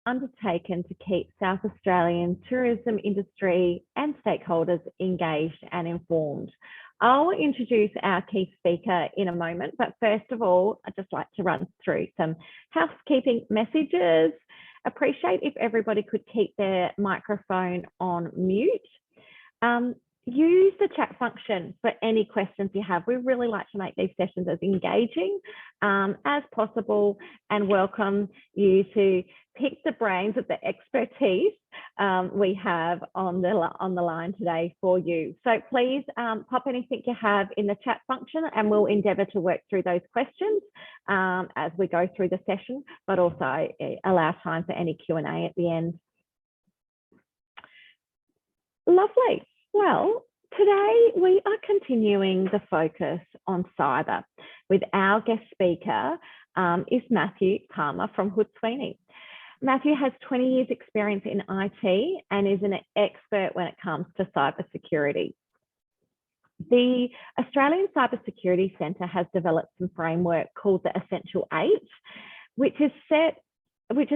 undertaken to keep South Australian tourism industry and stakeholders engaged and informed. I'll introduce our key speaker in a moment, but first of all, I'd just like to run through some housekeeping messages. Appreciate if everybody could keep their microphone on mute. Use the chat function for any questions you have. We really like to make these sessions as engaging as possible and welcome you to pick the brains of the expertise we have on the line today for you. So please pop anything you have in the chat function and we'll endeavour to work through those questions as we go through the session, but also allow time for any Q&A at the end. Lovely. Well, today we are continuing the focus on cyber with our guest speaker is Matthew Palmer from Sweeney. Matthew has 20 years experience in IT and is an expert when it comes to cybersecurity. The Australian Cybersecurity Centre has developed some framework called the Essential 8, which is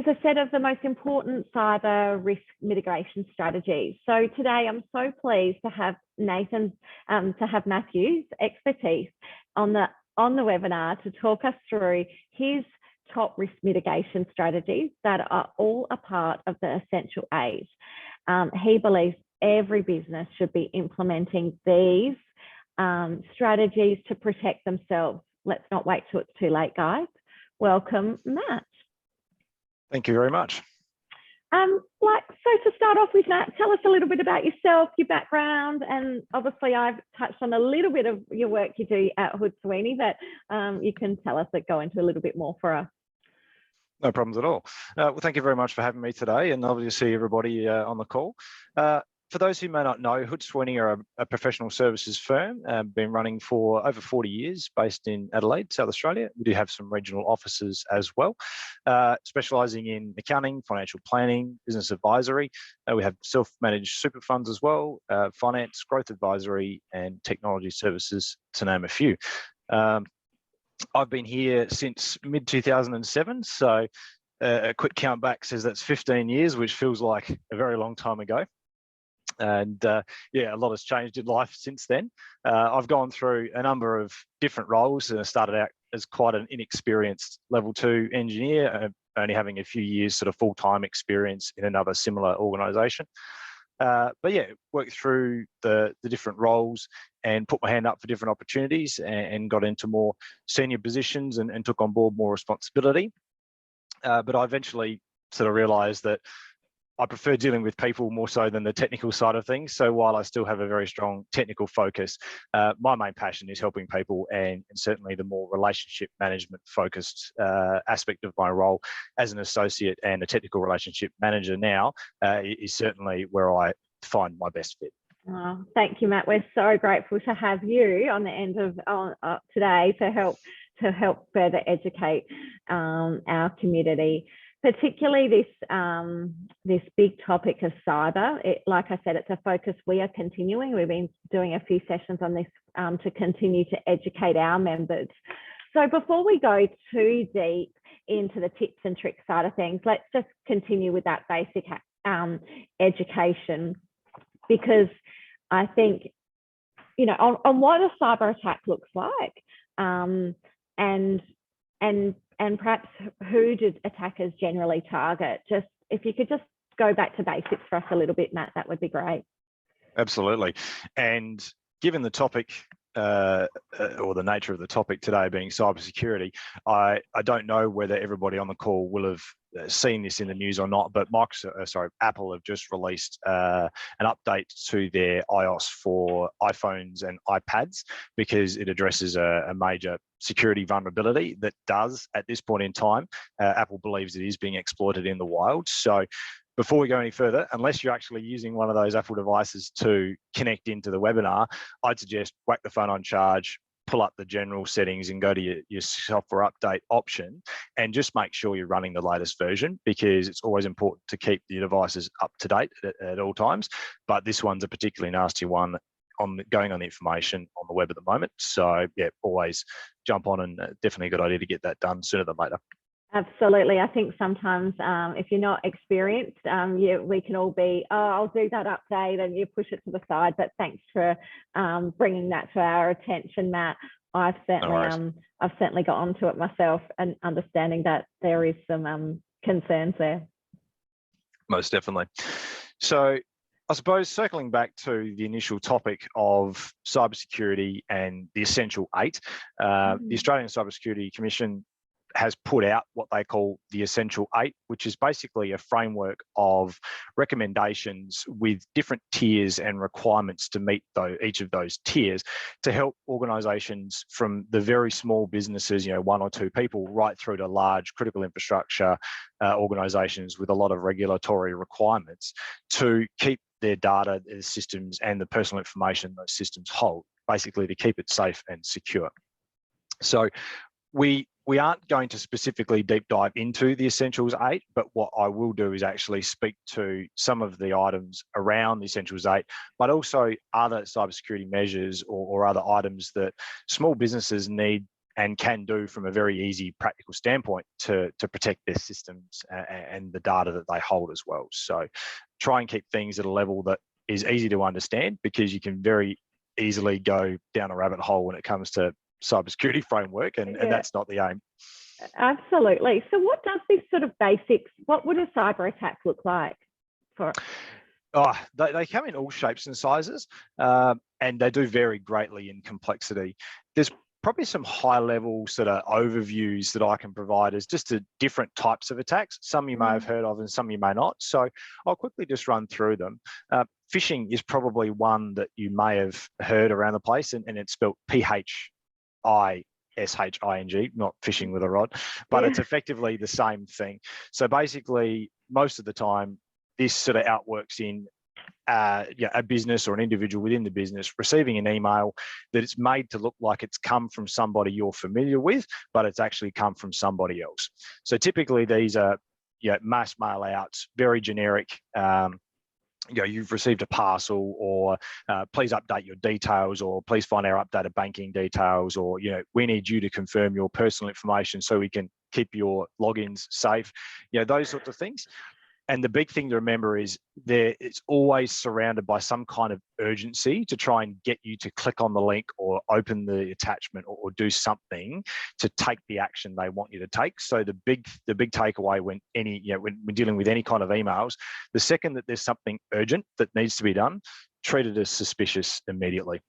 a set of the most important cyber risk mitigation strategies. So today I'm so pleased to have Matthew's expertise on the webinar to talk us through his top risk mitigation strategies that are all a part of the Essential 8. He believes every business should be implementing these strategies to protect themselves. Let's not wait till it's too late, guys. Welcome, Matt. Thank you very much. So to start off with, Matt, tell us a little bit about yourself, your background, and obviously I've touched on a little bit of your work you do at Sweeney, but you can tell us go into a little bit more for us. No problems at all. Well, thank you very much for having me today, and lovely to see everybody on the call. For those who may not know, Sweeney are a professional services firm, been running for over 40 years, based in Adelaide, South Australia. We do have some regional offices as well, specialising in accounting, financial planning, business advisory. We have self-managed super funds as well, finance, growth advisory, and technology services, to name a few. I've been here since mid-2007, so a quick count back says that's 15 years, which feels like a very long time ago. And yeah, a lot has changed in life since then. I've gone through a number of different roles and started out as quite an inexperienced level 2 engineer, only having a few years sort of full-time experience in another similar organisation. But yeah, worked through the different roles and put my hand up for different opportunities and got into more senior positions and took on board more responsibility. But I eventually sort of realised that I prefer dealing with people more so than the technical side of things. So while I still have a very strong technical focus, my main passion is helping people, and certainly the more relationship management focused aspect of my role as an associate and a technical relationship manager now is certainly where I find my best fit. Oh, thank you, Matt. We're so grateful to have you on the end of today to help further educate our community. Particularly this big topic of cyber. Like I said, it's a focus we are continuing. We've been doing a few sessions on this to continue to educate our members. So before we go too deep into the tips and tricks side of things, let's just continue with that basic education, because I think, you know, on what a cyber attack looks like, and perhaps who do attackers generally target? Just if you could just go back to basics for us a little bit, Matt, that would be great. Absolutely. And given the topic or the nature of the topic today being cybersecurity, I don't know whether everybody on the call will have seen this in the news or not, but Apple have just released an update to their iOS for iPhones and iPads, because it addresses a major security vulnerability that does, at this point in time, Apple believes it is being exploited in the wild. So before we go any further, unless you're actually using one of those Apple devices to connect into the webinar, I'd suggest whack the phone on charge, pull up the general settings and go to your software update option, and just make sure you're running the latest version, because it's always important to keep your devices up to date at all times. But this one's a particularly nasty one going on the information on the web at the moment. So yeah, always jump on, and definitely a good idea to get that done sooner than later. Absolutely. I think sometimes if you're not experienced, we can all be, oh, I'll do that update, and you push it to the side. But thanks for bringing that to our attention, Matt. I've certainly got onto it myself, and understanding that there is some concerns there. Most definitely. So I suppose circling back to the initial topic of cybersecurity and the Essential 8, the Australian Cybersecurity Commission has put out what they call the Essential 8, which is basically a framework of recommendations with different tiers and requirements to meet each of those tiers, to help organisations from the very small businesses, 1 or 2 people, right through to large critical infrastructure organisations with a lot of regulatory requirements, to keep their data, their systems, and the personal information those systems hold, basically to keep it safe and secure. So we aren't going to specifically deep dive into the Essentials 8, but what I will do is actually speak to some of the items around the Essentials 8, but also other cybersecurity measures or other items that small businesses need and can do from a very easy, practical standpoint to protect their systems and the data that they hold as well. So try and keep things at a level that is easy to understand, because you can very easily go down a rabbit hole when it comes to cybersecurity framework, and that's not the aim. Absolutely. So what does this sort of basics, what would a cyber attack look like for? Oh, they come in all shapes and sizes, and they do vary greatly in complexity. There's probably some high level sort of overviews that I can provide as just to different types of attacks. Some you may have heard of and some you may not. So I'll quickly just run through them. Phishing is probably one that you may have heard around the place, and it's spelled PHISHING, not fishing with a rod, but it's effectively the same thing. So basically, most of the time, this sort of outworks in a business or an individual within the business receiving an email that it's made to look like it's come from somebody you're familiar with, but it's actually come from somebody else. So typically, these are mass mail outs, very generic. You've received a parcel, or please update your details, or please find our updated banking details, or we need you to confirm your personal information so we can keep your logins safe. Those sorts of things. And the big thing to remember is it's always surrounded by some kind of urgency to try and get you to click on the link or open the attachment or do something to take the action they want you to take. So the big takeaway when when dealing with any kind of emails, the second that there's something urgent that needs to be done, treat it as suspicious immediately.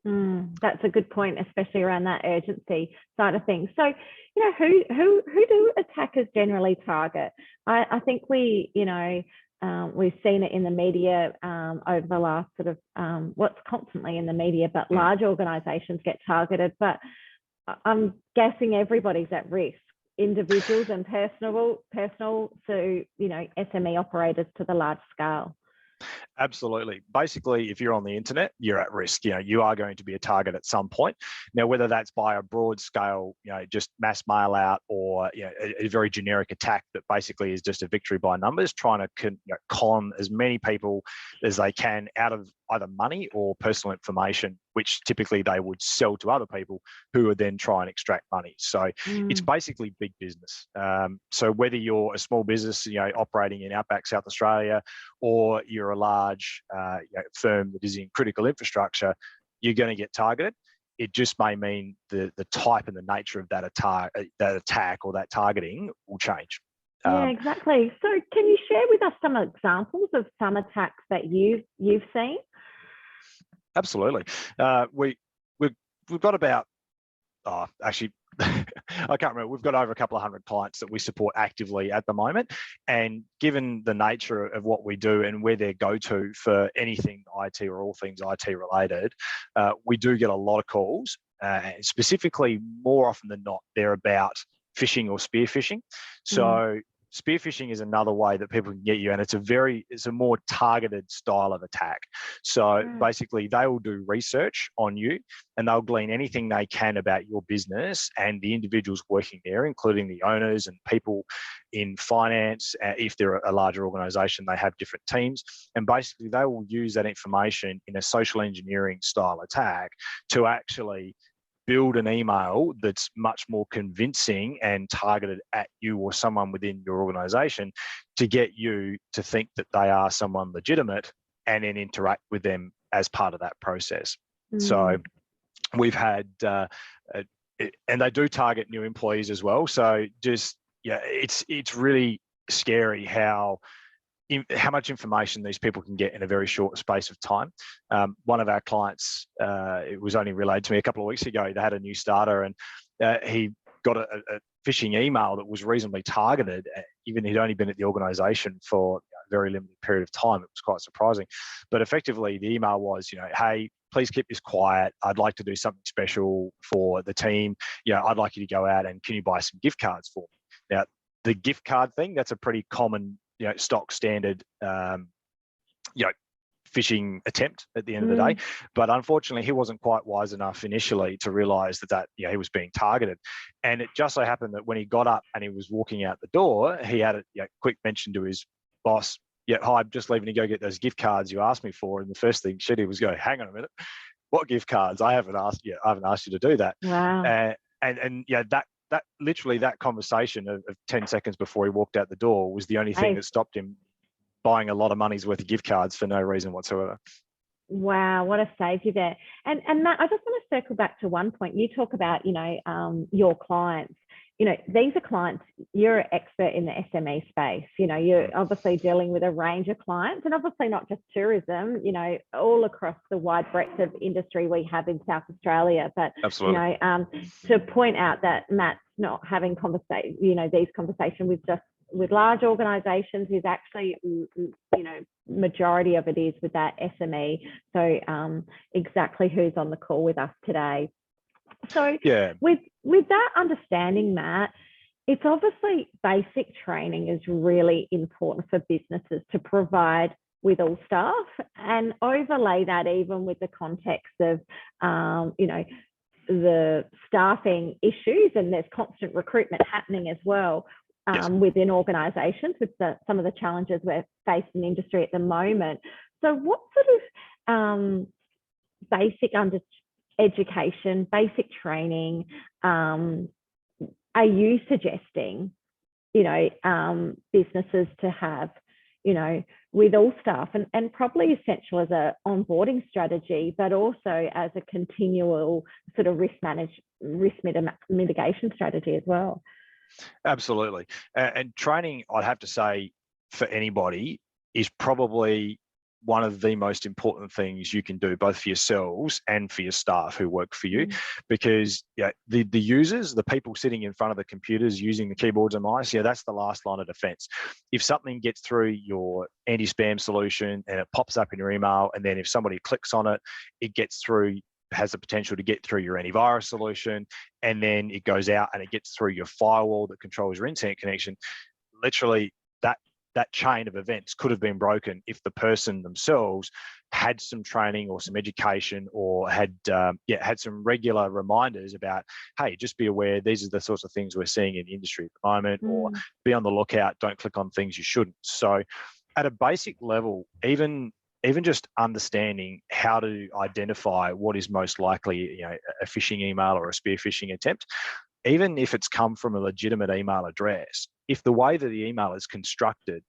That's a good point, especially around that urgency side of things. So, who do attackers generally target? I think we've seen it in the media over the last sort of what's constantly in the media, but large organisations get targeted. But I'm guessing everybody's at risk, individuals and personal to SME operators to the large scale. Absolutely. Basically, if you're on the internet, you're at risk. You are going to be a target at some point. Now, whether that's by a broad scale, just mass mail out, or a very generic attack that basically is just a victory by numbers, trying to con as many people as they can out of either money or personal information, which typically they would sell to other people who would then try and extract money. So it's basically big business. So whether you're a small business, operating in outback South Australia, or you're a large firm that is in critical infrastructure, you're going to get targeted. It just may mean the type and the nature of that attack or that targeting will change. Yeah, exactly. So can you share with us some examples of some attacks that you've seen? Absolutely. We've got about, actually, I can't remember. We've got over a couple of hundred clients that we support actively at the moment. And given the nature of what we do and where their go-to for anything IT or all things IT related, we do get a lot of calls. Specifically, more often than not, they're about phishing or spear phishing. So spear phishing is another way that people can get you, and it's a more targeted style of attack. So basically, they will do research on you, and they'll glean anything they can about your business and the individuals working there, including the owners and people in finance. If they're a larger organisation, they have different teams, and basically they will use that information in a social engineering style attack to actually build an email that's much more convincing and targeted at you or someone within your organization to get you to think that they are someone legitimate and then interact with them as part of that process. So we've had, and they do target new employees as well. So just, yeah, it's really scary how much information these people can get in a very short space of time. One of our clients, it was only relayed to me a couple of weeks ago, they had a new starter, and he got a phishing email that was reasonably targeted, even he'd only been at the organisation for a very limited period of time. It was quite surprising. But effectively, the email was, hey, please keep this quiet. I'd like to do something special for the team. I'd like you to go out and can you buy some gift cards for me? Now, the gift card thing, that's a pretty common, stock standard, phishing attempt at the end of the day. But unfortunately, he wasn't quite wise enough initially to realize that he was being targeted. And it just so happened that when he got up and he was walking out the door, he had a quick mention to his boss, hi, I'm just leaving to go get those gift cards you asked me for. And the first thing she did was go, hang on a minute, what gift cards? I haven't asked you to do that. Wow. And that literally that conversation of 10 seconds before he walked out the door was the only thing that stopped him buying a lot of money's worth of gift cards for no reason whatsoever. Wow, what a save you there. And Matt, I just want to circle back to one point. You talk about, your clients. These are clients, you're an expert in the SME space. You're obviously dealing with a range of clients, and obviously not just tourism, all across the wide breadth of industry we have in South Australia. But, absolutely, to point out that Matt's not having these conversations with large organizations is actually, majority of it is with that SME. So exactly who's on the call with us today. So with that understanding, Matt, it's obviously basic training is really important for businesses to provide with all staff, and overlay that even with the context of, the staffing issues, and there's constant recruitment happening as well. Within organisations with some of the challenges we're facing in industry at the moment. So what sort of basic education, basic training are you suggesting, businesses to have, with all staff, and probably essential as a onboarding strategy, but also as a continual sort of risk mitigation strategy as well? Absolutely. And training, I'd have to say, for anybody is probably one of the most important things you can do, both for yourselves and for your staff who work for you, because the users, the people sitting in front of the computers using the keyboards and mice, that's the last line of defense. If something gets through your anti-spam solution and it pops up in your email, and then if somebody clicks on it, it gets through, has the potential to get through your antivirus solution, and then it goes out and it gets through your firewall that controls your internet connection. Literally, that chain of events could have been broken if the person themselves had some training or some education, or had some regular reminders about, hey, just be aware, these are the sorts of things we're seeing in the industry at the moment, or be on the lookout, don't click on things you shouldn't. So at a basic level, even just understanding how to identify what is most likely, a phishing email or a spear phishing attempt, even if it's come from a legitimate email address, if the way that the email is constructed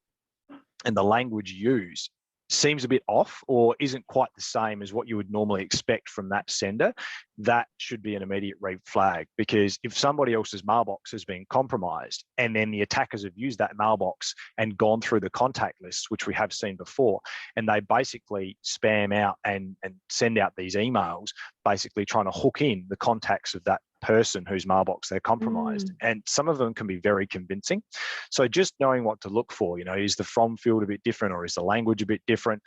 and the language used seems a bit off or isn't quite the same as what you would normally expect from that sender, that should be an immediate red flag. Because if somebody else's mailbox has been compromised and then the attackers have used that mailbox and gone through the contact lists, which we have seen before, and they basically spam out and send out these emails, basically trying to hook in the contacts of that person whose mailbox they're compromised. And some of them can be very convincing. So just knowing what to look for, is the from field a bit different, or is the language a bit different?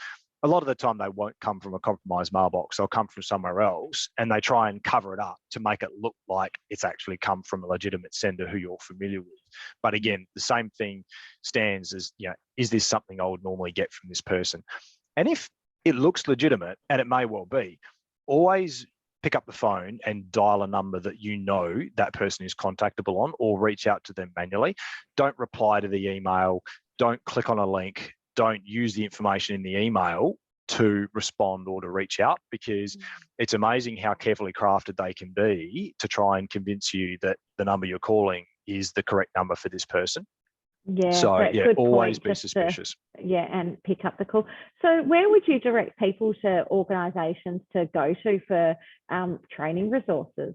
A lot of the time they won't come from a compromised mailbox, they'll come from somewhere else, and they try and cover it up to make it look like it's actually come from a legitimate sender who you're familiar with. But again, the same thing stands as, is this something I would normally get from this person? And if it looks legitimate, and it may well be, always pick up the phone and dial a number that that person is contactable on, or reach out to them manually. Don't reply to the email. Don't click on a link. Don't use the information in the email to respond or to reach out, because it's amazing how carefully crafted they can be to try and convince you that the number you're calling is the correct number for this person. Yeah, So yeah, always be suspicious. And pick up the call. So where would you direct people to organisations to go to for training resources?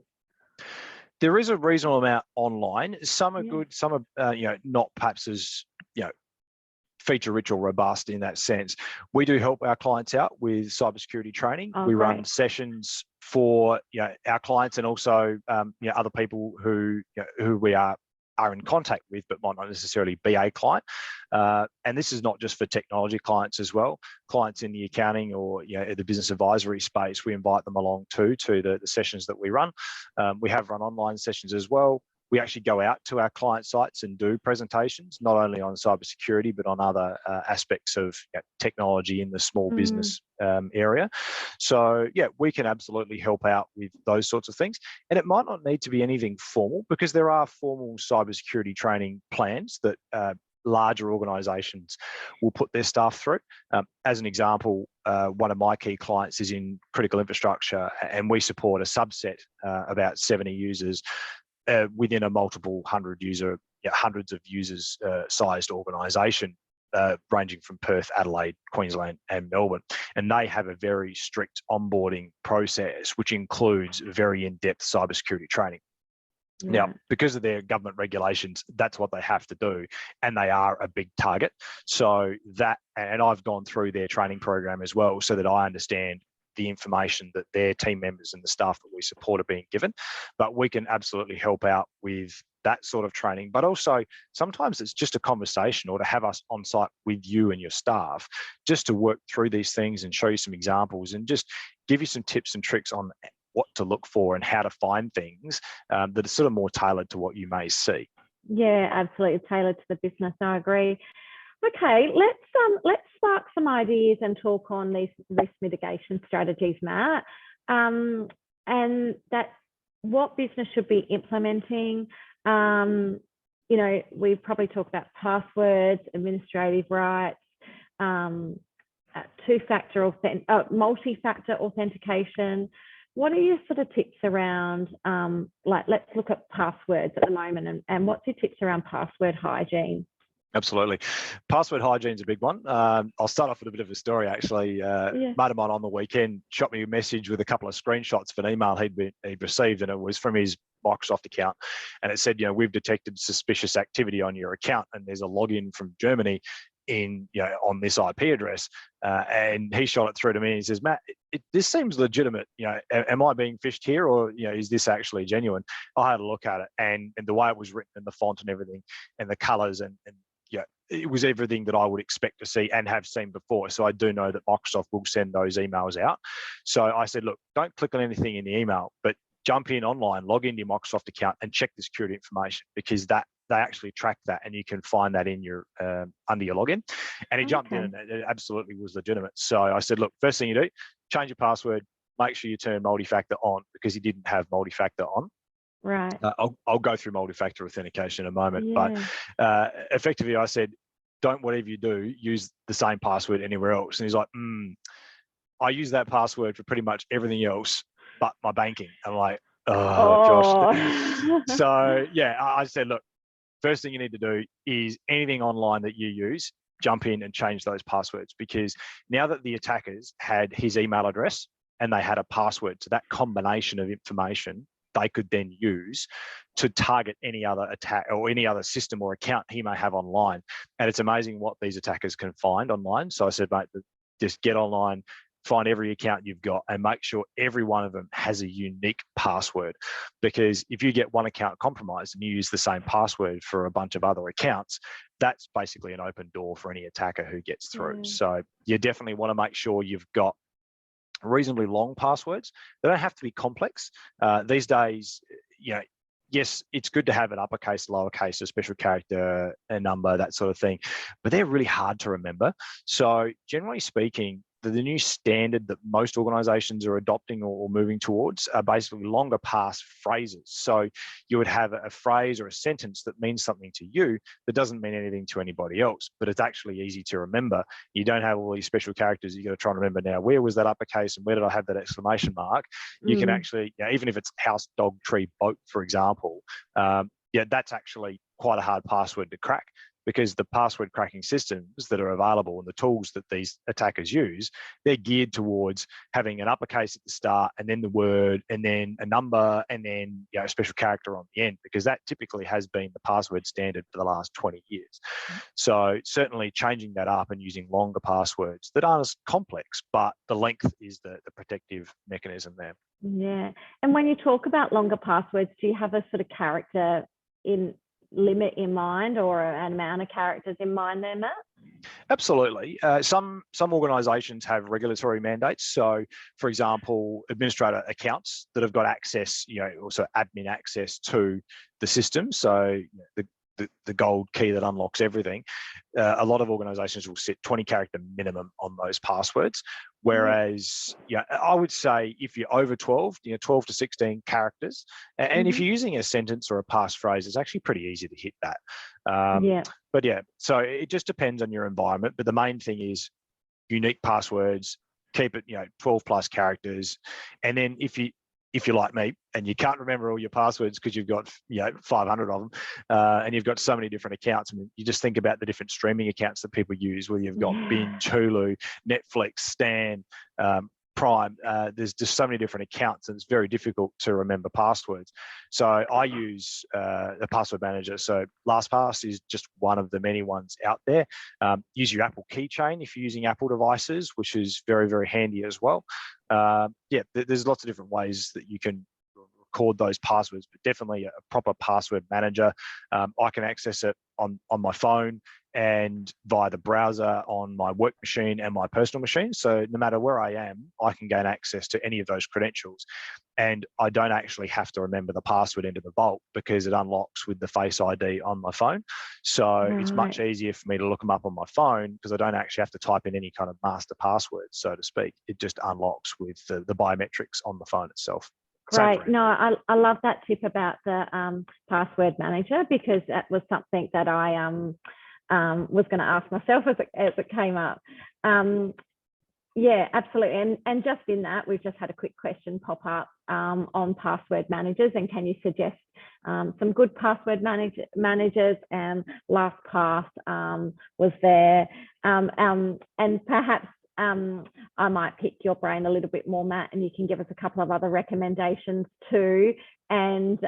There is a reasonable amount online. Some are good, some are not perhaps as feature rich or robust in that sense. We do help our clients out with cybersecurity training. We run sessions for our clients, and also other people who we are in contact with, but might not necessarily be a client. And this is not just for technology clients as well. Clients in the accounting or the business advisory space, we invite them along to the sessions that we run. We have run online sessions as well. We actually go out to our client sites and do presentations, not only on cybersecurity, but on other aspects of technology in the small business area. So yeah, we can absolutely help out with those sorts of things. And it might not need to be anything formal, because there are formal cybersecurity training plans that larger organisations will put their staff through. As an example, one of my key clients is in critical infrastructure, and we support a subset, about 70 users, within a multiple hundreds of users sized organisation, ranging from Perth, Adelaide, Queensland and Melbourne. And they have a very strict onboarding process, which includes very in-depth cybersecurity training. Now, because of their government regulations, that's what they have to do, and they are a big target. So that, and I've gone through their training program as well, so that I understand the information that their team members and the staff that we support are being given. But we can absolutely help out with that sort of training. But also, sometimes it's just a conversation, or to have us on site with you and your staff, just to work through these things and show you some examples and just give you some tips and tricks on what to look for and how to find things that are sort of more tailored to what you may see. Yeah, absolutely tailored to the business. I agree. Okay, let's spark some ideas and talk on these risk mitigation strategies, Matt. And that's what business should be implementing. We've probably talked about passwords, administrative rights, multi-factor authentication. What are your sort of tips around, let's look at passwords at the moment, and what's your tips around password hygiene? Absolutely. Password hygiene is a big one. I'll start off with a bit of a story, actually. A mate of mine on the weekend shot me a message with a couple of screenshots of an email he'd received, and it was from his Microsoft account. And it said, we've detected suspicious activity on your account, and there's a login from Germany on this IP address. And he shot it through to me, and he says, Matt, this seems legitimate. Am I being phished here, or is this actually genuine? I had a look at it, and the way it was written, and the font and everything, and the colours, and it was everything that I would expect to see and have seen before. So I do know that Microsoft will send those emails out. So I said, look, don't click on anything in the email, but jump in online, log into your Microsoft account and check the security information, because they actually track that, and you can find that in your under your login. And he jumped in, and it absolutely was legitimate. So I said, look, first thing you do, change your password, make sure you turn multi-factor on, because he didn't have multi-factor on. Right. I'll go through multi-factor authentication in a moment, but effectively I said, don't, whatever you do, use the same password anywhere else. And he's like, I use that password for pretty much everything else but my banking. I'm like, Josh. So yeah, I said, look, first thing you need to do is anything online that you use, jump in and change those passwords, because now that the attackers had his email address and they had a password to that combination of information, they could then use to target any other attack or any other system or account he may have online. And it's amazing what these attackers can find online. So I said, mate, just get online, find every account you've got, and make sure every one of them has a unique password. Because if you get one account compromised and you use the same password for a bunch of other accounts, that's basically an open door for any attacker who gets through. So you definitely want to make sure you've got reasonably long passwords. They don't have to be complex. These days, yes, it's good to have an uppercase, lowercase, a special character, a number, that sort of thing, but they're really hard to remember. So generally speaking, the new standard that most organizations are adopting or moving towards are basically longer pass phrases. So you would have a phrase or a sentence that means something to you that doesn't mean anything to anybody else, but it's actually easy to remember. You don't have all these special characters. You got to try and remember now, where was that uppercase and where did I have that exclamation mark? You can actually, even if it's house, dog, tree, boat, for example, that's actually quite a hard password to crack, because the password cracking systems that are available and the tools that these attackers use, they're geared towards having an uppercase at the start and then the word and then a number and then a special character on the end, because that typically has been the password standard for the last 20 years. So certainly changing that up and using longer passwords that aren't as complex, but the length is the protective mechanism there. Yeah. And when you talk about longer passwords, do you have a sort of character limit in mind, or an amount of characters in mind there, Matt? Absolutely. Some organisations have regulatory mandates. So, for example, administrator accounts that have got access, also admin access to the system. So the gold key that unlocks everything. A lot of organisations will set 20 character minimum on those passwords. Whereas, I would say if you're over 12, 12 to 16 characters, and if you're using a sentence or a passphrase, it's actually pretty easy to hit that. But so it just depends on your environment. But the main thing is unique passwords, keep it, 12 plus characters. And then if you're like me and you can't remember all your passwords because you've got 500 of them and you've got so many different accounts, you just think about the different streaming accounts that people use, where you've got Binge, Hulu, Netflix, Stan, Prime. There's just so many different accounts, and it's very difficult to remember passwords. So I use a password manager. So LastPass is just one of the many ones out there. Use your Apple keychain if you're using Apple devices, which is very, very handy as well. There's lots of different ways that you can record those passwords, but definitely a proper password manager. I can access it on my phone and via the browser on my work machine and my personal machine. So no matter where I am, I can gain access to any of those credentials. And I don't actually have to remember the password into the vault, because it unlocks with the Face ID on my phone. So it's much easier for me to look them up on my phone, because I don't actually have to type in any kind of master password, so to speak. It just unlocks with the biometrics on the phone itself. Great. No, I love that tip about the password manager, because that was something that I was going to ask myself as it came up. Yeah, absolutely. And just in that, we've just had a quick question pop up on password managers, and can you suggest some good password managers? And LastPass was there, and perhaps I might pick your brain a little bit more, Matt, and you can give us a couple of other recommendations too, and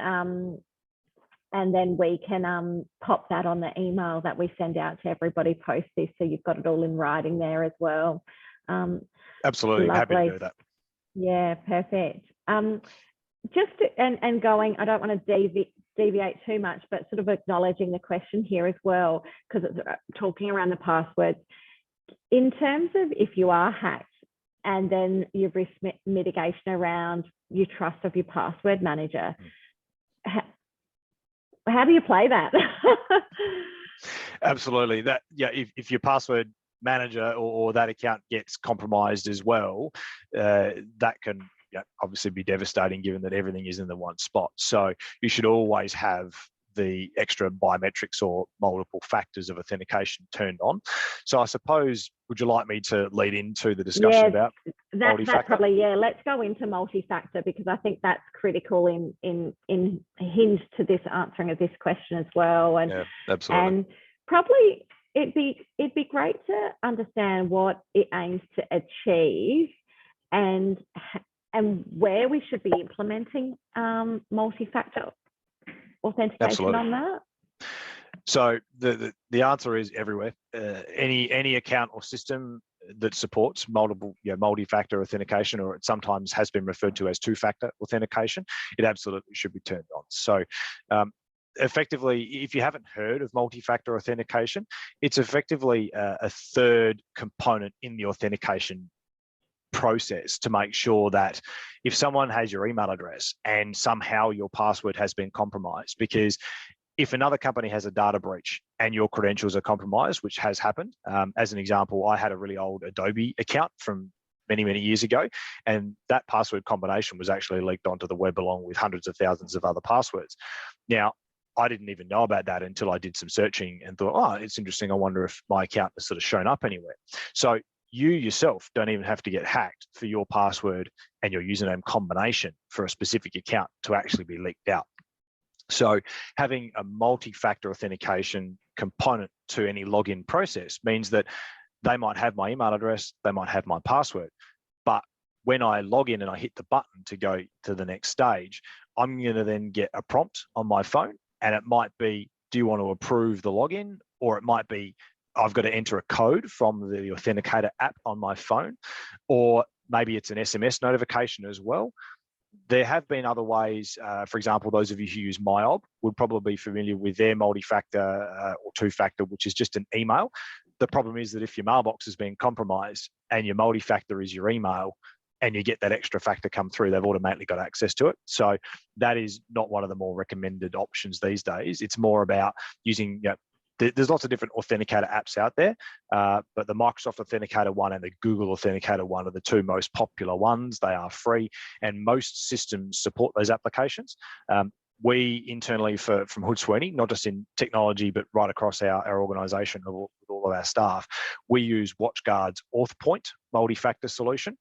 then we can pop that on the email that we send out to everybody post this, so you've got it all in writing there as well. Absolutely, lovely. happy to do that. Yeah, perfect. And going, I don't want to deviate too much, but sort of acknowledging the question here as well, because it's talking around the passwords. In terms of if you are hacked, and then your risk mitigation around your trust of your password manager, how do you play that? Absolutely. If your password manager or that account gets compromised as well, that can obviously be devastating, given that everything is in the one spot. So you should always have the extra biometrics or multiple factors of authentication turned on. So I suppose, would you like me to lead into the discussion about multi-factor? Probably, let's go into multi-factor, because I think that's critical in hinge to this answering of this question as well. And absolutely. And probably it'd be great to understand what it aims to achieve, and where we should be implementing multi-factor authentication on that. So the answer is everywhere. Any account or system that supports multi-factor authentication, or it sometimes has been referred to as two-factor authentication, it absolutely should be turned on. So effectively, if you haven't heard of multi-factor authentication, it's effectively a third component in the authentication process to make sure that if someone has your email address and somehow your password has been compromised, because if another company has a data breach and your credentials are compromised, which has happened. As an example, I had a really old Adobe account from many, many years ago, and that password combination was actually leaked onto the web along with hundreds of thousands of other passwords. Now, I didn't even know about that until I did some searching and thought, oh, it's interesting. I wonder if my account has sort of shown up anywhere. So you yourself don't even have to get hacked for your password and your username combination for a specific account to actually be leaked out. So having a multi-factor authentication component to any login process means that they might have my email address, they might have my password, but when I log in and I hit the button to go to the next stage, I'm going to then get a prompt on my phone, and it might be, do you want to approve the login? Or it might be, I've got to enter a code from the Authenticator app on my phone, or maybe it's an SMS notification as well. There have been other ways. For example, those of you who use MyOb would probably be familiar with their multi-factor or two-factor, which is just an email. The problem is that if your mailbox has been compromised and your multi-factor is your email, and you get that extra factor come through, they've automatically got access to it. So that is not one of the more recommended options these days. It's more about using, there's lots of different authenticator apps out there, but the Microsoft Authenticator one and the Google Authenticator one are the two most popular ones. They are free, and most systems support those applications. We internally from Hood Sweeney, not just in technology, but right across our organisation with all of our staff, we use WatchGuard's AuthPoint multi-factor solution.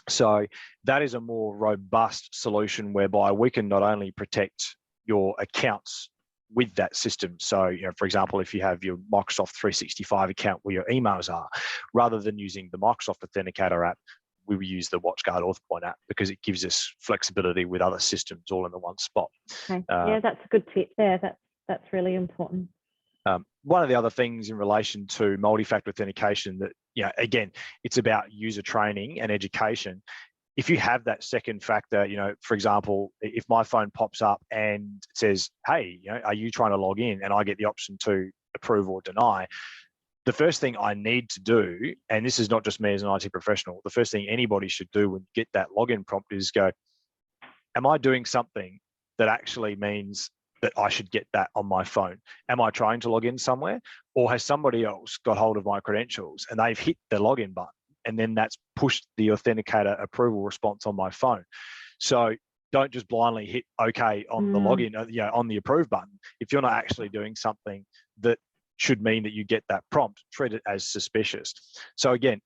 So that is a more robust solution whereby we can not only protect your accounts with that system. So, for example, if you have your Microsoft 365 account where your emails are, rather than using the Microsoft Authenticator app, we will use the WatchGuard AuthPoint app because it gives us flexibility with other systems all in the one spot. Okay. Yeah, that's a good tip there. That's really important. One of the other things in relation to multi-factor authentication that, again, it's about user training and education. If you have that second factor, for example, if my phone pops up and it says, hey, are you trying to log in? And I get the option to approve or deny. The first thing I need to do, and this is not just me as an IT professional, the first thing anybody should do when you get that login prompt is go, am I doing something that actually means that I should get that on my phone? Am I trying to log in somewhere? Or has somebody else got hold of my credentials and they've hit the login button, and then that's pushed the Authenticator approval response on my phone? So don't just blindly hit OK on the login, on the approve button. If you're not actually doing something that should mean that you get that prompt, treat it as suspicious. So again,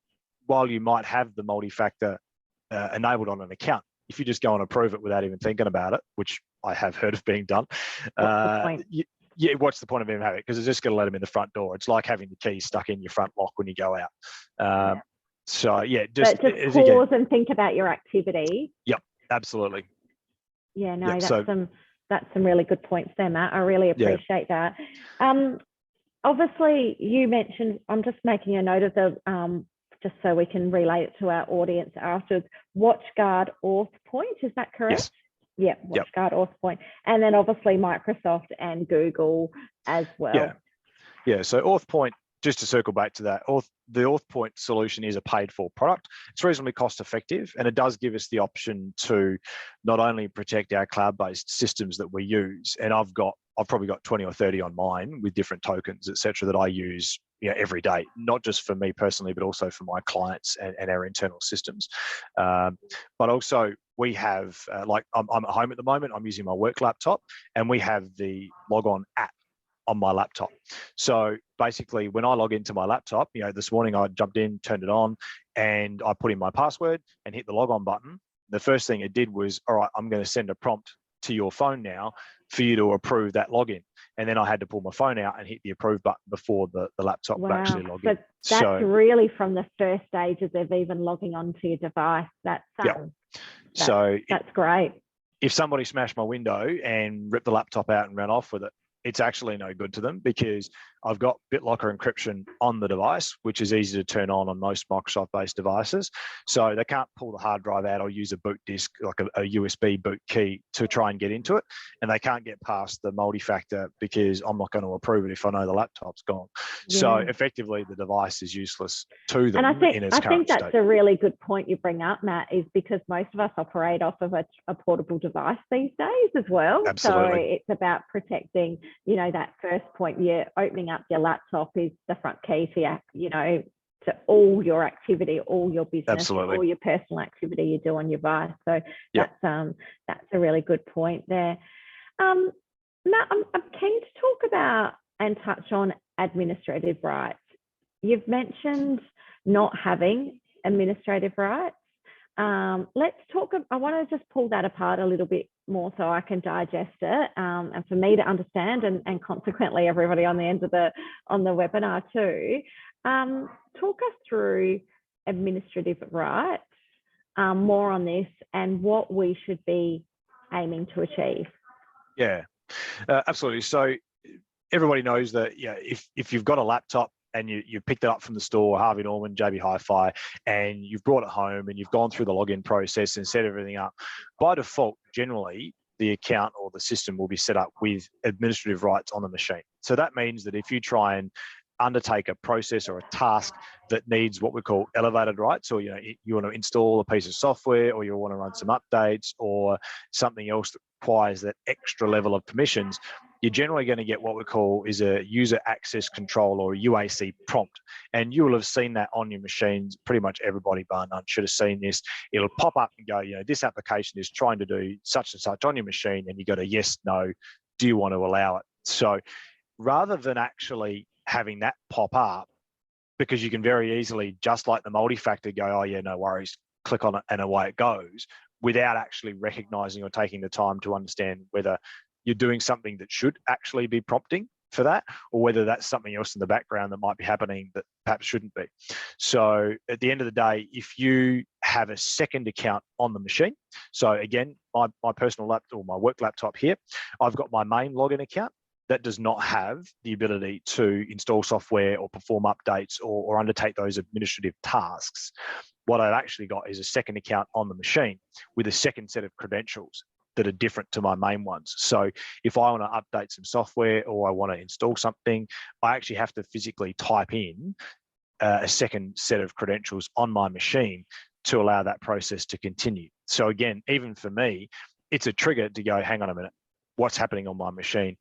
while you might have the multi-factor enabled on an account, if you just go and approve it without even thinking about it, which I have heard of being done, what's the point of even having it? Because it's just going to let them in the front door. It's like having the key stuck in your front lock when you go out. So just pause and think about your activity. Yep, absolutely. Yeah, no, that's some really good points there, Matt. I really appreciate that. Obviously, you mentioned, I'm just making a note of the, just so we can relay it to our audience afterwards, WatchGuard AuthPoint, is that correct? Yes. Yeah, WatchGuard AuthPoint. And then obviously Microsoft and Google as well. Yeah, so AuthPoint, just to circle back to that, the AuthPoint solution is a paid-for product. It's reasonably cost-effective, and it does give us the option to not only protect our cloud-based systems that we use, and I've probably got 20 or 30 on mine with different tokens, etc., that I use every day, not just for me personally, but also for my clients and our internal systems. But also we have, I'm at home at the moment, I'm using my work laptop, and we have the Logon app on my laptop. So basically when I log into my laptop, this morning I jumped in, turned it on, and I put in my password and hit the log on button. The first thing it did was, all right, I'm going to send a prompt to your phone now for you to approve that login. And then I had to pull my phone out and hit the approve button before the laptop would actually log in. That's really from the first stages of even logging onto your device. That's great. If somebody smashed my window and ripped the laptop out and ran off with it, it's actually no good to them because I've got BitLocker encryption on the device, which is easy to turn on most Microsoft-based devices. So they can't pull the hard drive out or use a boot disk, like a USB boot key, to try and get into it. And they can't get past the multi-factor because I'm not going to approve it if I know the laptop's gone. Yeah. So effectively, the device is useless to them in its current state. I think that's a really good point you bring up, Matt, is because most of us operate off of a portable device these days as well. Absolutely. So it's about protecting that first point, you're opening up your laptop is the front key to, to all your activity, all your business, Absolutely. all your personal activity you do on your device. So Yep. that's a really good point there. Matt, I'm keen to talk about and touch on administrative rights. You've mentioned not having administrative rights. Let's talk. I want to just pull that apart a little bit more so I can digest it, and for me to understand, and consequently everybody on the end of on the webinar too. Talk us through administrative rights, more on this, and what we should be aiming to achieve. Yeah, absolutely. So everybody knows that if you've got a laptop and you picked it up from the store, Harvey Norman, JB Hi-Fi, and you've brought it home and you've gone through the login process and set everything up, by default, generally, the account or the system will be set up with administrative rights on the machine. So that means that if you try and undertake a process or a task that needs what we call elevated rights, or you want to install a piece of software, or you want to run some updates, or something else that requires that extra level of permissions, you're generally going to get what we call is a user access control, or a UAC prompt. And you will have seen that on your machines. Pretty much everybody bar none should have seen this. It'll pop up and go, this application is trying to do such and such on your machine, and you go to yes, no, do you want to allow it? So rather than actually having that pop up, because you can very easily, just like the multi-factor, go, oh yeah, no worries, click on it and away it goes, without actually recognizing or taking the time to understand whether you're doing something that should actually be prompting for that, or whether that's something else in the background that might be happening that perhaps shouldn't be. So at the end of the day, if you have a second account on the machine, so again, my personal laptop or my work laptop here, I've got my main login account that does not have the ability to install software or perform updates or undertake those administrative tasks. What I've actually got is a second account on the machine with a second set of credentials that are different to my main ones. So if I want to update some software or I want to install something, I actually have to physically type in a second set of credentials on my machine to allow that process to continue. So again, even for me, it's a trigger to go, hang on a minute, what's happening on my machine?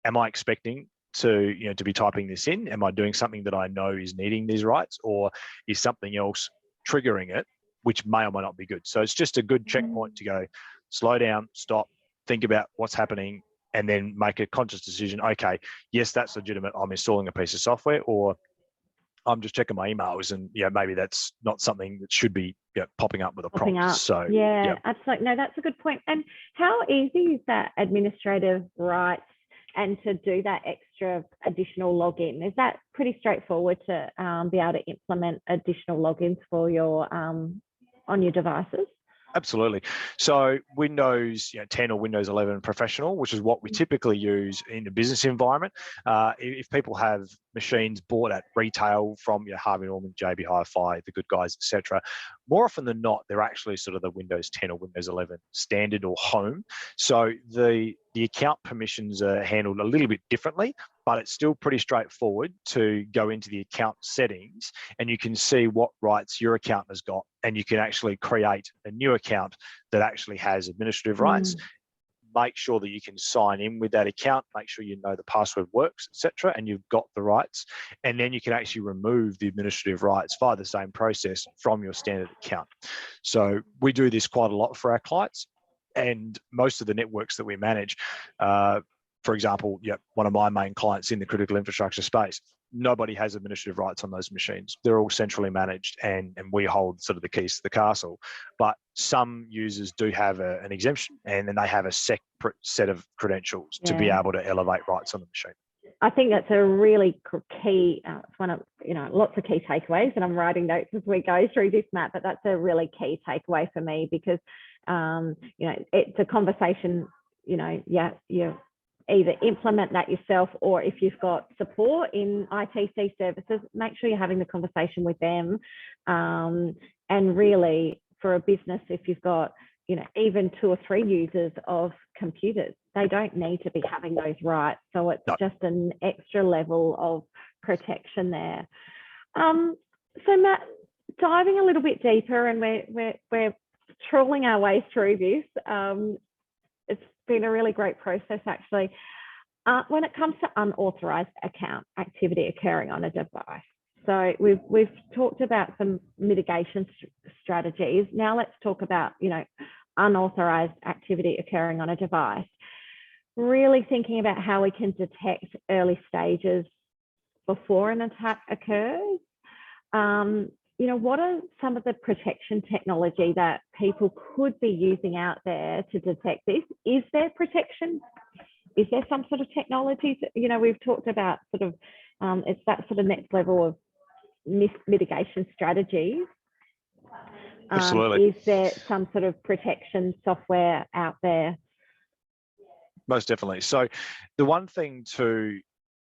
Am I expecting to be typing this in? Am I doing something that I know is needing these rights, or is something else triggering it, which may or may not be good? So it's just a good checkpoint to go, slow down, stop, think about what's happening, and then make a conscious decision. Okay, yes, that's legitimate. I'm installing a piece of software, or I'm just checking my emails, and maybe that's not something that should be popping up with a prompt. So yeah, absolutely. No, that's a good point. And how easy is that administrative rights and to do that extra additional login? Is that pretty straightforward to be able to implement additional logins for your on your devices? Absolutely. So Windows 10 or Windows 11 Professional, which is what we typically use in the business environment. If people have machines bought at retail from Harvey Norman, JB Hi-Fi, the Good Guys, etc., more often than not, they're actually sort of the Windows 10 or Windows 11 standard or home. So the account permissions are handled a little bit differently, but it's still pretty straightforward to go into the account settings and you can see what rights your account has got, and you can actually create a new account that actually has administrative rights. Make sure that you can sign in with that account, make sure you know the password works, etc., and you've got the rights. And then you can actually remove the administrative rights via the same process from your standard account. So we do this quite a lot for our clients, and most of the networks that we manage, for example, one of my main clients in the critical infrastructure space, nobody has administrative rights on those machines. They're all centrally managed, and we hold sort of the keys to the castle. But some users do have an exemption, and then they have a separate set of credentials to be able to elevate rights on the machine. I think that's a really key, it's one of, lots of key takeaways, and I'm writing notes as we go through this, Matt, but that's a really key takeaway for me because, it's a conversation, you either implement that yourself, or if you've got support in ITC services, make sure you're having the conversation with them. And really for a business, if you've got, even 2 or 3 users of computers, they don't need to be having those rights. So it's just an extra level of protection there. So Matt, diving a little bit deeper, and we're trawling our way through this. It's been a really great process, actually. When it comes to unauthorized account activity occurring on a device. So we've talked about some mitigation strategies. Now let's talk about, unauthorized activity occurring on a device. Really thinking about how we can detect early stages before an attack occurs. What are some of the protection technology that people could be using out there to detect this? Is there protection? Is there some sort of technology? We've talked about sort of, it's that sort of next level of mitigation strategies. Absolutely. Is there some sort of protection software out there? Most definitely. So the one thing to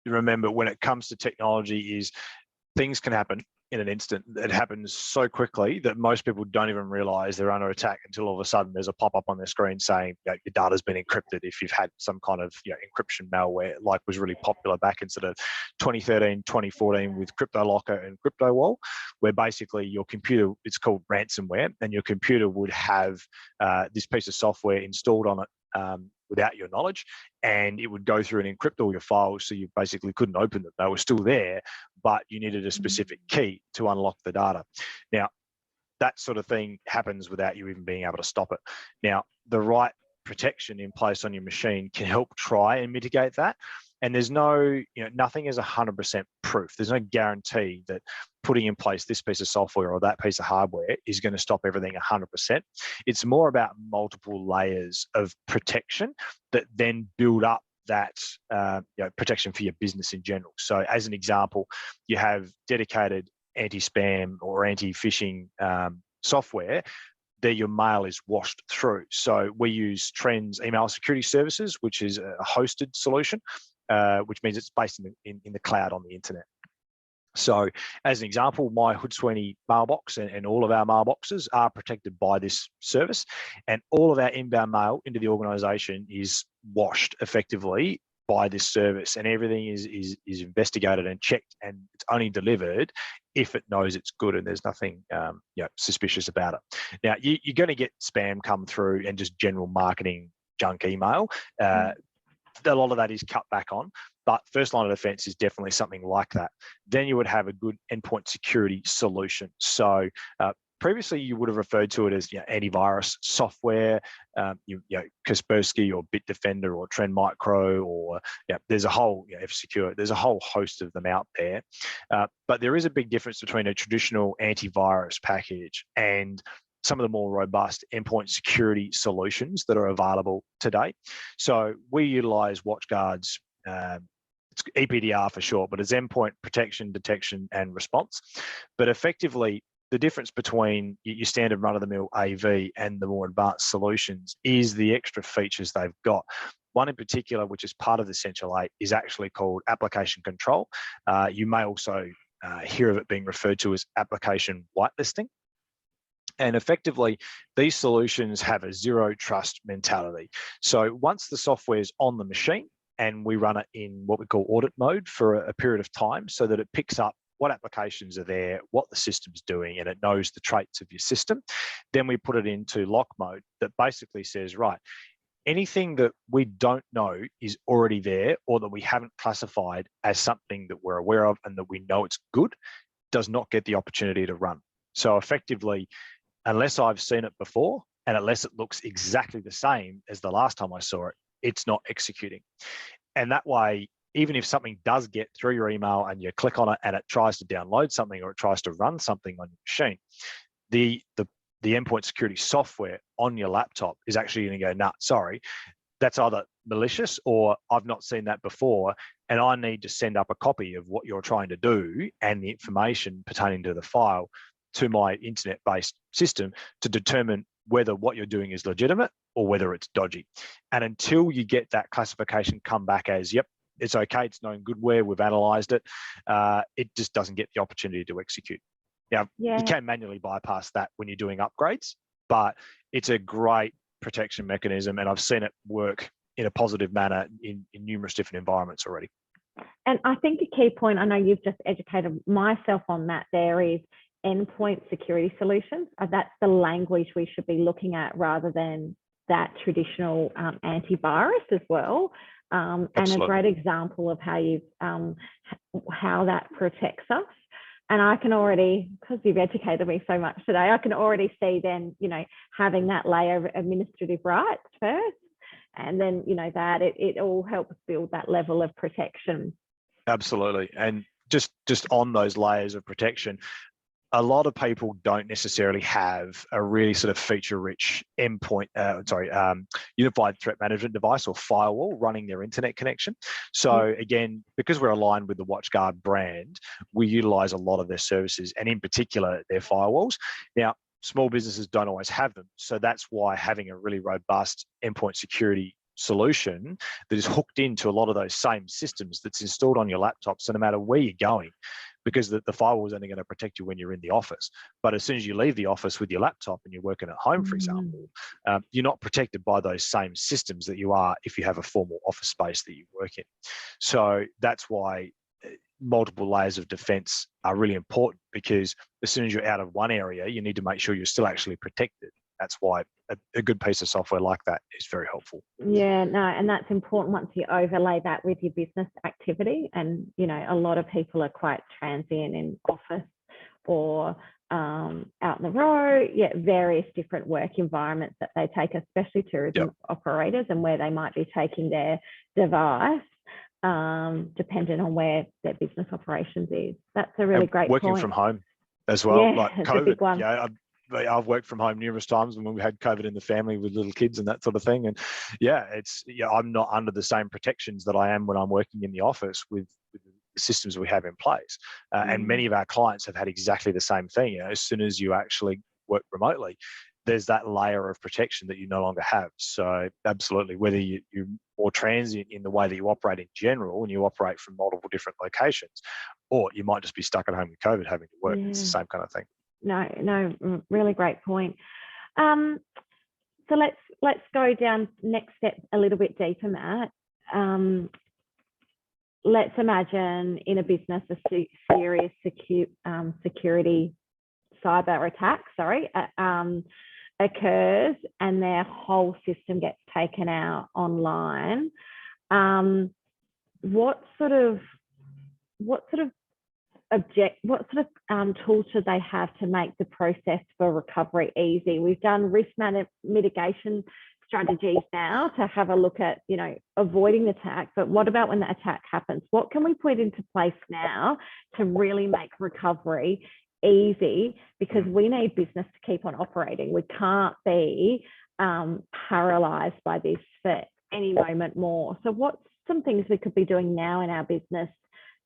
remember when it comes to technology is things can happen in an instant. It happens so quickly that most people don't even realize they're under attack until all of a sudden there's a pop-up on their screen saying your data's been encrypted. If you've had some kind of encryption malware, like was really popular back in sort of 2013, 2014 with CryptoLocker and CryptoWall, where basically your computer, it's called ransomware, and your computer would have this piece of software installed on it without your knowledge, and it would go through and encrypt all your files, so you basically couldn't open them. They were still there, but you needed a specific key to unlock the data. Now, that sort of thing happens without you even being able to stop it. Now, the right protection in place on your machine can help try and mitigate that. And there's no, nothing is 100% proof. There's no guarantee that putting in place this piece of software or that piece of hardware is going to stop everything 100%. It's more about multiple layers of protection that then build up that protection for your business in general. So as an example, you have dedicated anti-spam or anti-phishing software there, your mail is washed through. So we use Trend's email security services, which is a hosted solution, which means it's based in the cloud on the internet. So as an example, my Sweeney mailbox and all of our mailboxes are protected by this service, and all of our inbound mail into the organisation is washed effectively by this service, and everything is investigated and checked, and it's only delivered if it knows it's good and there's nothing suspicious about it. Now, you're going to get spam come through and just general marketing junk email. A lot of that is cut back on, but first line of defense is definitely something like that. Then you would have a good endpoint security solution. So previously you would have referred to it as antivirus software, Kaspersky or Bitdefender or Trend Micro, or there's a whole F-Secure. There's a whole host of them out there, but there is a big difference between a traditional antivirus package and some of the more robust endpoint security solutions that are available today. So we utilize WatchGuard's it's EPDR for short, but it's endpoint protection, detection, and response. But effectively, the difference between your standard run-of-the-mill AV and the more advanced solutions is the extra features they've got. One in particular, which is part of the Essential 8, is actually called application control. You may also hear of it being referred to as application whitelisting. And effectively, these solutions have a zero trust mentality. So once the software is on the machine and we run it in what we call audit mode for a period of time, so that it picks up what applications are there, what the system's doing, and it knows the traits of your system, then we put it into lock mode that basically says, right, anything that we don't know is already there or that we haven't classified as something that we're aware of and that we know it's good does not get the opportunity to run. So effectively, unless I've seen it before and unless it looks exactly the same as the last time I saw it, it's not executing. And that way, even if something does get through your email and you click on it and it tries to download something or it tries to run something on your machine, the endpoint security software on your laptop is actually going to go, nah, sorry, that's either malicious or I've not seen that before, and I need to send up a copy of what you're trying to do and the information pertaining to the file to my internet-based system to determine whether what you're doing is legitimate or whether it's dodgy. And until you get that classification come back as, yep, it's okay, it's known goodware, we've analyzed it, it just doesn't get the opportunity to execute. Now, you can manually bypass that when you're doing upgrades, but it's a great protection mechanism, and I've seen it work in a positive manner in numerous different environments already. And I think a key point, I know you've just educated myself on that, there is endpoint security solutions. That's the language we should be looking at rather than that traditional antivirus as well. and a great example of how you how that protects us. And I can already, because you've educated me so much today, I can already see then, you know, having that layer of administrative rights first, and then, you know, that it all helps build that level of protection. Absolutely. And just on those layers of protection, a lot of people don't necessarily have a really sort of feature-rich endpoint, unified threat management device or firewall running their internet connection. So again, because we're aligned with the WatchGuard brand, we utilize a lot of their services, and in particular, their firewalls. Now, small businesses don't always have them. So that's why having a really robust endpoint security solution that is hooked into a lot of those same systems that's installed on your laptop. So no matter where you're going, because the firewall is only going to protect you when you're in the office. But as soon as you leave the office with your laptop and you're working at home, for example, you're not protected by those same systems that you are if you have a formal office space that you work in. So that's why multiple layers of defense are really important, because as soon as you're out of one area, you need to make sure you're still actually protected. That's why a good piece of software like that is very helpful. Yeah, no, and that's important once you overlay that with your business activity. And, you know, a lot of people are quite transient in office or out in the road, various different work environments that they take, especially tourism operators, and where they might be taking their device, depending on where their business operations is. That's a really great working point. From home as well, like COVID. A big one. I've worked from home numerous times when we had COVID in the family with little kids and that sort of thing. And I'm not under the same protections that I am when I'm working in the office with the systems we have in place. And many of our clients have had exactly the same thing. You know, as soon as you actually work remotely, there's that layer of protection that you no longer have. So absolutely, whether you're more transient in the way that you operate in general and you operate from multiple different locations, or you might just be stuck at home with COVID having to work, it's the same kind of thing. No, really great point. So let's go down next step a little bit deeper, Matt. Let's imagine in a business a serious security cyber attack, occurs, and their whole system gets taken out online. What sort of tools should they have to make the process for recovery easy? We've done risk mitigation strategies now to have a look at, you know, avoiding the attack, but what about when the attack happens? What can we put into place now to really make recovery easy? Because we need business to keep on operating. We can't be paralyzed by this for any moment more. So what's some things we could be doing now in our business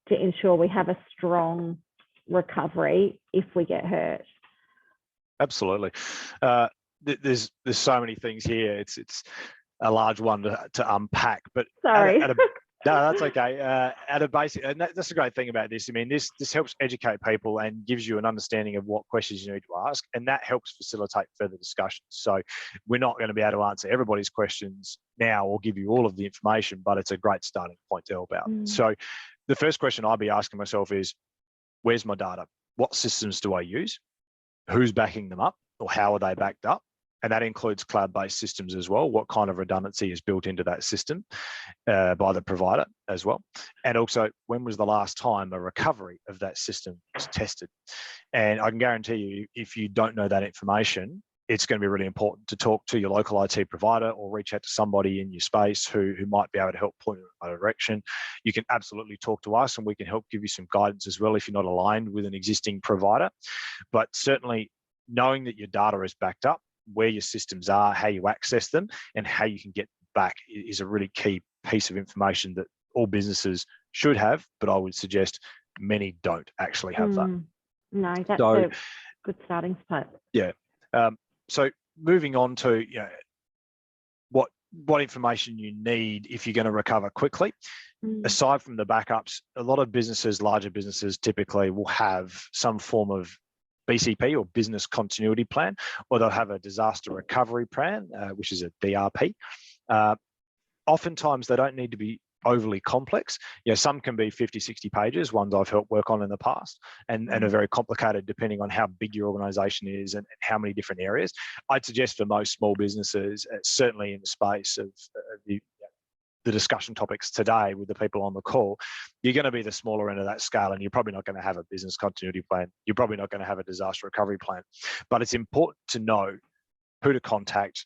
to ensure we have a strong recovery if we get hurt? Absolutely. There's so many things here. It's a large one to unpack. But sorry. No, that's okay. At a basic, and that's the great thing about this. I mean, this helps educate people and gives you an understanding of what questions you need to ask, and that helps facilitate further discussions. So we're not going to be able to answer everybody's questions now or give you all of the information, but it's a great starting point to help out. So the first question I'd be asking myself is, where's my data? What systems do I use? Who's backing them up, or how are they backed up? And that includes cloud-based systems as well. What kind of redundancy is built into that system by the provider as well? And also, when was the last time a recovery of that system was tested? And I can guarantee you, if you don't know that information, it's going to be really important to talk to your local IT provider or reach out to somebody in your space who might be able to help point you in a direction. You can absolutely talk to us and we can help give you some guidance as well if you're not aligned with an existing provider. But certainly knowing that your data is backed up, where your systems are, how you access them, and how you can get back is a really key piece of information that all businesses should have, but I would suggest many don't actually have that. No, that's a good starting spot. Yeah. So moving on to, you know, what information you need if you're going to recover quickly. Aside from the backups, a lot of businesses, larger businesses, typically will have some form of BCP or business continuity plan, or they'll have a disaster recovery plan, which is a DRP. Oftentimes they don't need to be overly complex. You know, some can be 50, 60 pages, ones I've helped work on in the past, and are very complicated depending on how big your organization is and how many different areas. I'd suggest for most small businesses, certainly in the space of the the discussion topics today with the people on the call, you're going to be the smaller end of that scale, and you're probably not going to have a business continuity plan. You're probably not going to have a disaster recovery plan. But it's important to know who to contact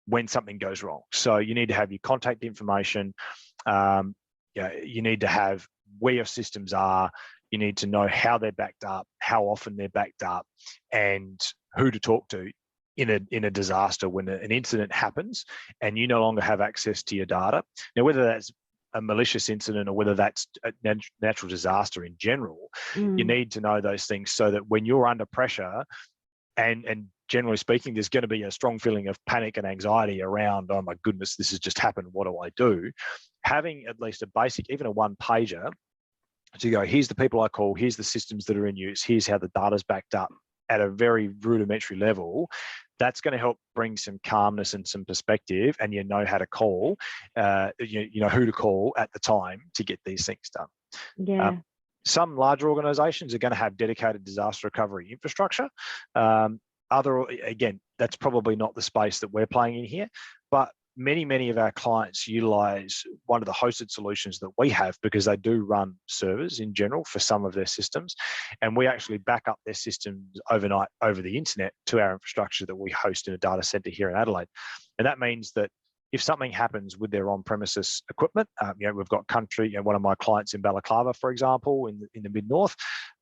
when something goes wrong. So you need to have your contact information. You need to have where your systems are. You need to know how they're backed up, how often they're backed up, and who to talk to in a disaster when an incident happens and you no longer have access to your data. Now, whether that's a malicious incident or whether that's a natural disaster in general, you need to know those things so that when you're under pressure, and generally speaking, there's going to be a strong feeling of panic and anxiety around, oh my goodness, this has just happened, what do I do? Having at least a basic, even a one pager, to go, here's the people I call, here's the systems that are in use, here's how the data's backed up at a very rudimentary level, that's going to help bring some calmness and some perspective, and you know how to call, you know who to call at the time to get these things done. Yeah. Some larger organizations are going to have dedicated disaster recovery infrastructure. Again, that's probably not the space that we're playing in here, but many of our clients utilize one of the hosted solutions that we have, because they do run servers in general for some of their systems, and we actually back up their systems overnight over the internet to our infrastructure that we host in a data center here in Adelaide. And that means that if something happens with their on-premises equipment, we've got one of my clients in Balaclava, for example, in the mid-north,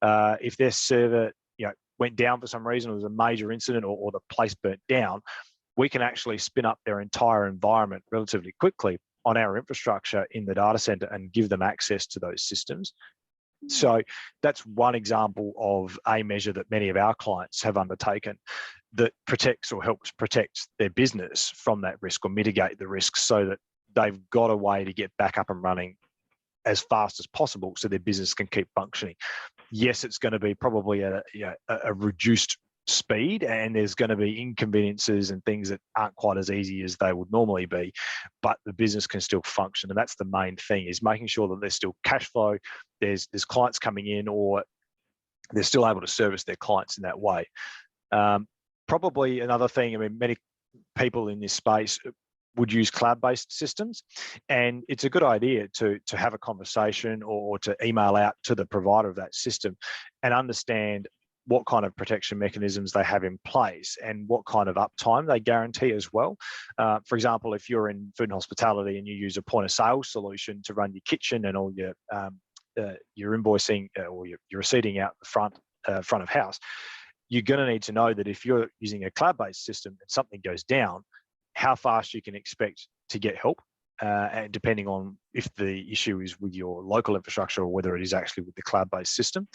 if their server went down for some reason, or there was a major incident, or the place burnt down, we can actually spin up their entire environment relatively quickly on our infrastructure in the data center and give them access to those systems. So that's one example of a measure that many of our clients have undertaken that protects or helps protect their business from that risk, or mitigate the risk, so that they've got a way to get back up and running as fast as possible so their business can keep functioning. Yes, it's going to be probably a reduced speed, and there's going to be inconveniences and things that aren't quite as easy as they would normally be, but the business can still function. And that's the main thing, is making sure that there's still cash flow, there's clients coming in, or they're still able to service their clients in that way. Probably another thing, many people in this space would use cloud-based systems, and it's a good idea to have a conversation or to email out to the provider of that system and understand what kind of protection mechanisms they have in place and what kind of uptime they guarantee as well. For example, if you're in food and hospitality and you use a point of sale solution to run your kitchen and all your invoicing or your receipting out the front of house, you're going to need to know that if you're using a cloud-based system and something goes down, how fast you can expect to get help, and depending on if the issue is with your local infrastructure or whether it is actually with the cloud-based system.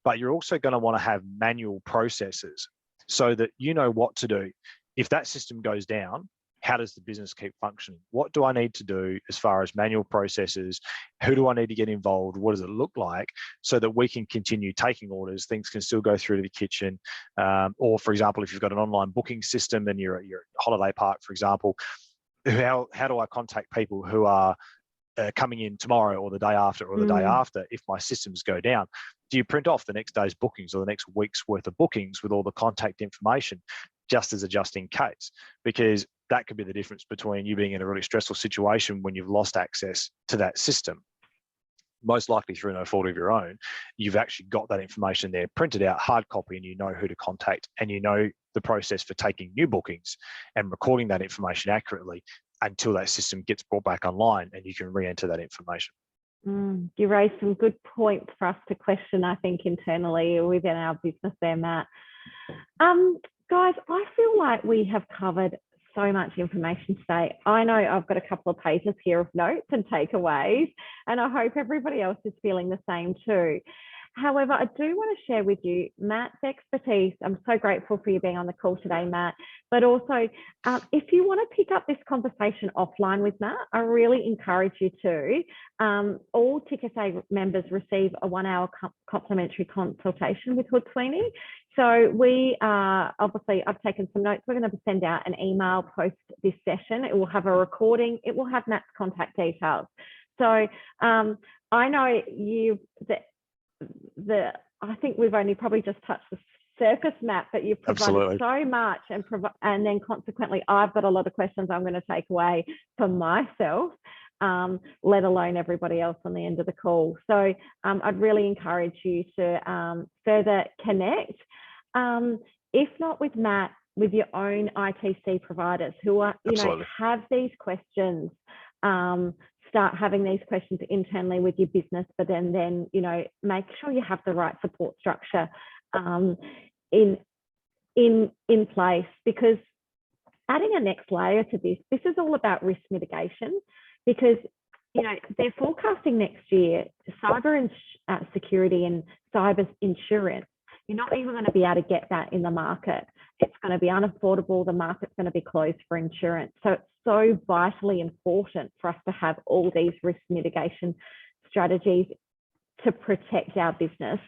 But you're also going to want to have manual processes so that you know what to do. If that system goes down, how does the business keep functioning? What do I need to do as far as manual processes? Who do I need to get involved? What does it look like? So that we can continue taking orders, things can still go through to the kitchen. Or for example, if you've got an online booking system and you're at your holiday park, for example, how do I contact people who are coming in tomorrow or the day after or the day after if my systems go down? Do you print off the next day's bookings or the next week's worth of bookings with all the contact information just in case? Because that could be the difference between you being in a really stressful situation when you've lost access to that system, most likely through no fault of your own. You've actually got that information there printed out, hard copy, and you know who to contact, and you know the process for taking new bookings and recording that information accurately until that system gets brought back online and you can re-enter that information. You raised some good points for us to question, I think, internally within our business there, Matt. Guys, I feel like we have covered so much information today. I know I've got a couple of pages here of notes and takeaways, and I hope everybody else is feeling the same too. However, I do want to share with you Matt's expertise. I'm so grateful for you being on the call today, Matt. But also, if you want to pick up this conversation offline with Matt, I really encourage you to. All TicketSA members receive a 1-hour complimentary consultation with Hood Sweeney. So we are, obviously, I've taken some notes. We're going to send out an email post this session. It will have a recording. It will have Matt's contact details. So I know I think we've only probably just touched the surface, Matt, but you've provided so much, and then consequently I've got a lot of questions I'm going to take away for myself. let alone everybody else on the end of the call. So I'd really encourage you to further connect, if not with Matt, with your own ITC providers who are, have these questions. Start having these questions internally with your business, but then make sure you have the right support structure in place, because adding a next layer to this is all about risk mitigation, because they're forecasting next year cyber security and cyber insurance. You're not even going to be able to get that in the market. It's going to be unaffordable. The market's going to be closed for insurance. So it's so vitally important for us to have all these risk mitigation strategies to protect our business,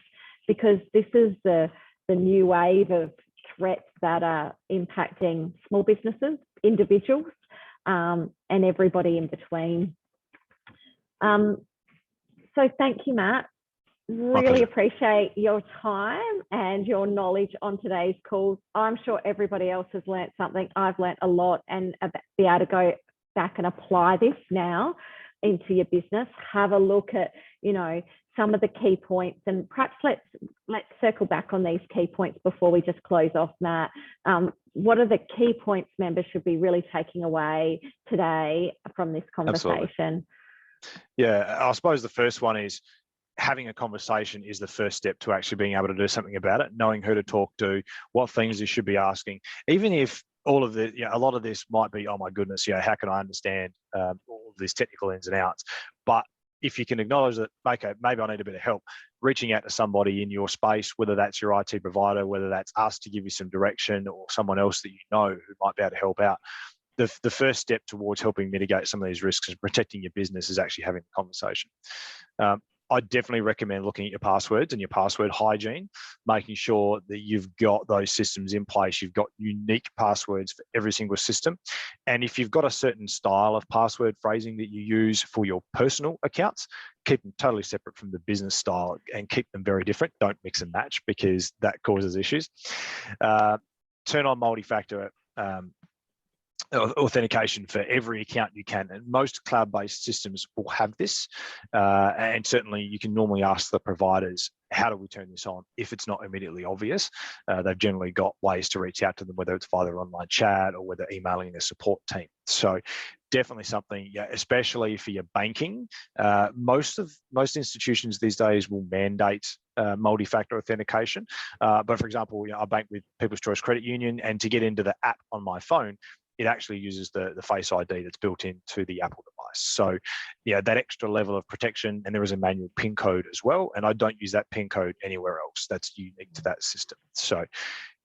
because this is the new wave of threats that are impacting small businesses, individuals, and everybody in between. So thank you, Matt. Really appreciate your time and your knowledge on today's call. I'm sure everybody else has learnt something. I've learnt a lot, and be able to go back and apply this now into your business. Have a look at, some of the key points, and perhaps let's circle back on these key points before we just close off, Matt. What are the key points members should be really taking away today from this conversation? Absolutely. Yeah, I suppose the first one is having a conversation is the first step to actually being able to do something about it, knowing who to talk to, what things you should be asking, even if all of the, a lot of this might be, oh my goodness, how can I understand all of these technical ins and outs? But if you can acknowledge that, okay, maybe I need a bit of help, reaching out to somebody in your space, whether that's your IT provider, whether that's us to give you some direction, or someone else that who might be able to help out. The first step towards helping mitigate some of these risks and protecting your business is actually having a conversation. I definitely recommend looking at your passwords and your password hygiene, making sure that you've got those systems in place. You've got unique passwords for every single system. And if you've got a certain style of password phrasing that you use for your personal accounts, keep them totally separate from the business style and keep them very different. Don't mix and match, because that causes issues. Turn on multi-factor authentication for every account you can, and most cloud-based systems will have this, and certainly you can normally ask the providers, how do we turn this on? If it's not immediately obvious, they've generally got ways to reach out to them, whether it's via their online chat or whether emailing their support team. So definitely something, especially for your banking. Most institutions these days will mandate multi-factor authentication, but for example, I bank with People's Choice Credit Union, and to get into the app on my phone, it actually uses the Face ID that's built into the Apple device. So, that extra level of protection, and there is a manual PIN code as well. And I don't use that PIN code anywhere else. That's unique to that system. So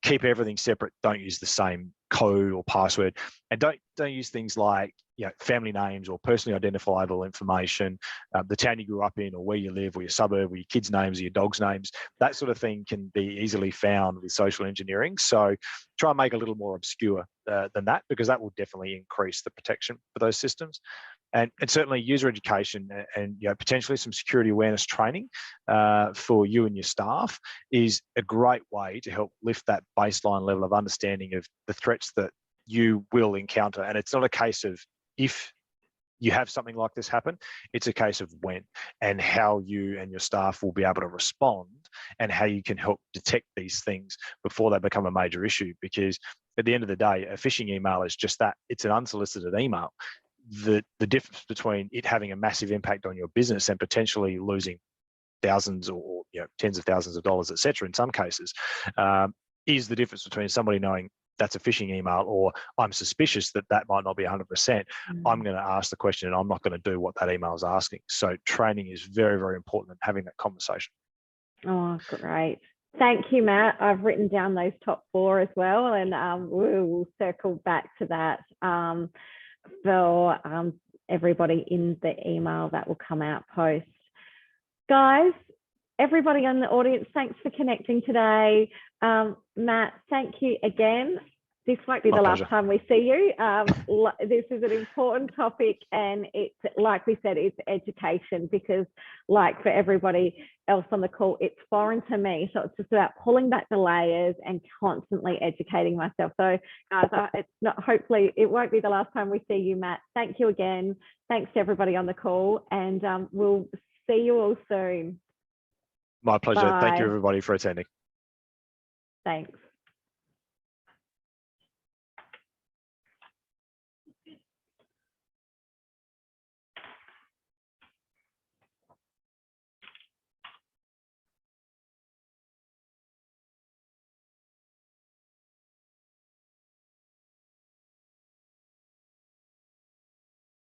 keep everything separate. Don't use the same code or password, and don't use things like family names or personally identifiable information, the town you grew up in, or where you live, or your suburb, or your kids' names, or your dogs' names. That sort of thing can be easily found with social engineering. So try and make it a little more obscure than that, because that will definitely increase the protection for those systems. And certainly user education and potentially some security awareness training for you and your staff is a great way to help lift that baseline level of understanding of the threats that you will encounter. And it's not a case of if you have something like this happen, it's a case of when and how you and your staff will be able to respond, and how you can help detect these things before they become a major issue. Because at the end of the day, a phishing email is just that. It's an unsolicited email. The difference between it having a massive impact on your business and potentially losing thousands or tens of thousands of dollars, etc., in some cases, is the difference between somebody knowing that's a phishing email, or I'm suspicious that might not be 100%. I'm going to ask the question, and I'm not going to do what that email is asking. So training is very, very important in having that conversation. Oh, great. Thank you, Matt. I've written down those top 4 as well, and we'll circle back to that for everybody in the email that will come out post. Guys, everybody in the audience, thanks for connecting today. Matt, thank you again. this won't be My the pleasure. last time we see you. This is an important topic, and it's, like we said, it's education, because like for everybody else on the call, it's foreign to me. So it's just about pulling back the layers and constantly educating myself. So guys, it's not, hopefully it won't be the last time we see you, Matt. Thank you again. Thanks to everybody on the call, and we'll see you all soon. My pleasure. Bye. Thank you, everybody, for attending. Thanks.